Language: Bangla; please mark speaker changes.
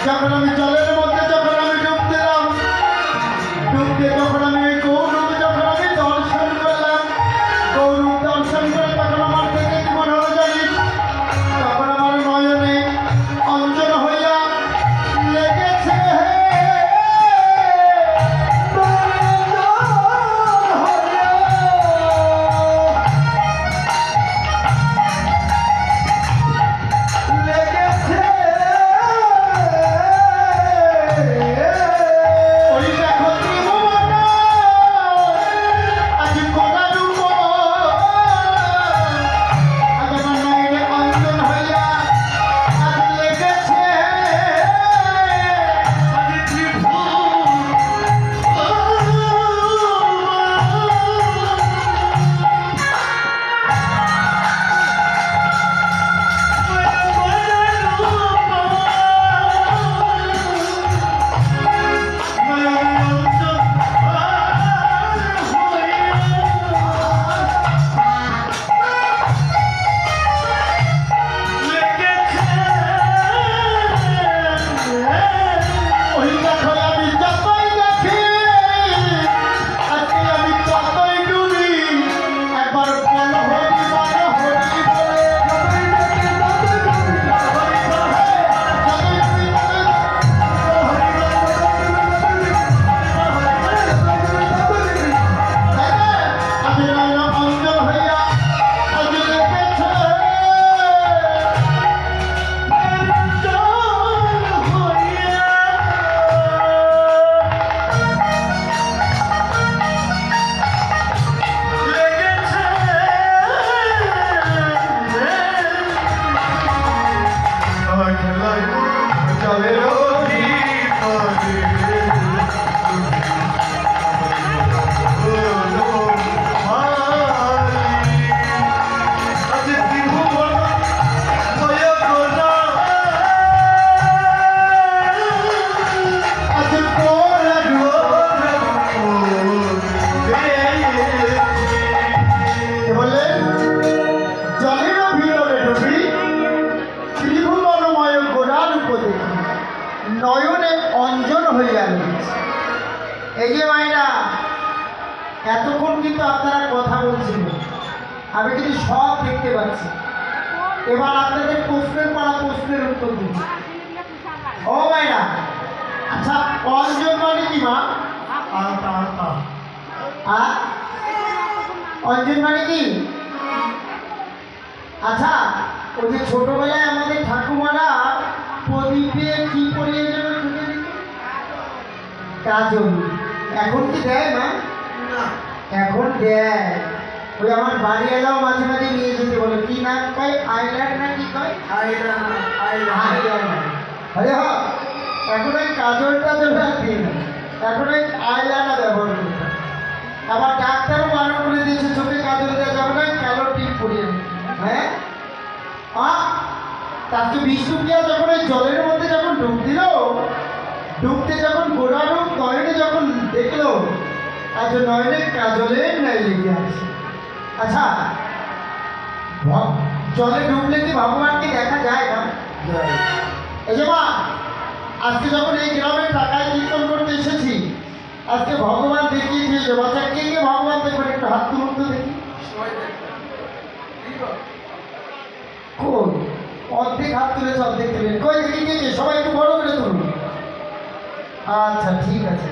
Speaker 1: যখন আমি জলের মধ্যে যখন আমি ডুব দিলাম, ডুব দিয়ে যখন আমি ওই গৌরূপ যখন আমি দর্শন করলাম, গৌরূপ দর্শন করে তখন আমার থেকে কি মনে হলো জানিস? তখন আমার নয়নে অঞ্জন হইয়া লেগেছে নয়নে অঞ্জন হইয়া লেগেছে। এই যে মায়েরা এতক্ষণ কিন্তু আপনারা কথা বলছিলেন, আমি কিন্তু সব দেখতে পাচ্ছি। এবার আপনাদের প্রশ্নের পাড়া প্রশ্নের উত্তর দিন। ও মায়েরা, আচ্ছা অঞ্জন মানে কি মা? অঞ্জন মানে কি? আচ্ছা ওই যে ছোটবেলায় আমাদের ঠাকুমারা প্রদীপে কি পরিয়ে যাবে চোখে দিকে? কাজল। এখন কি দেয় মা? না এখন দেয়। ওই আমার বাড়ি এলাও মাঝে মাঝে নিয়ে যেতে বলে, কি নাম কয়? আইল্যান্ড না কি কয়? আইল্যান্ড। আরে হ, এখন ওই কাজলটা দেবে দিই না, এখন ওই আইল্যান্ডার ব্যবহার করতে। আবার ডাক্তারও বারণ করে দিয়েছে চোখে কাজল দেওয়া যাবে না, কালো টিপ পরিয়ে। হ্যাঁ তাকে বিষ্ণুপ্রিয়া যখন ওই জলের মধ্যে যখন ডুব দিল, ডুবতে যখন গোড়া রূপ নয়নে যখন দেখলো, আজ নয়নে কাজলের নাই লেগে আছে। আচ্ছা, জলে ডুবলে কি ভগবানকে দেখা যায় না? এই যে মা, আজকে যখন এই গ্রামের টাকায় কীর্তন করতে এসেছি, আজকে ভগবান দেখিয়ে দিয়েছে। বাচ্চা কে কে ভগবান দেখবেন একটু হাত তুলুন তো দেখি। কই অর্ধেক হাত তুলেছে, অর্ধেক তুলেন। কই দেখি কে কে, সবাই একটু বড় করে তুলুন। আচ্ছা ঠিক আছে।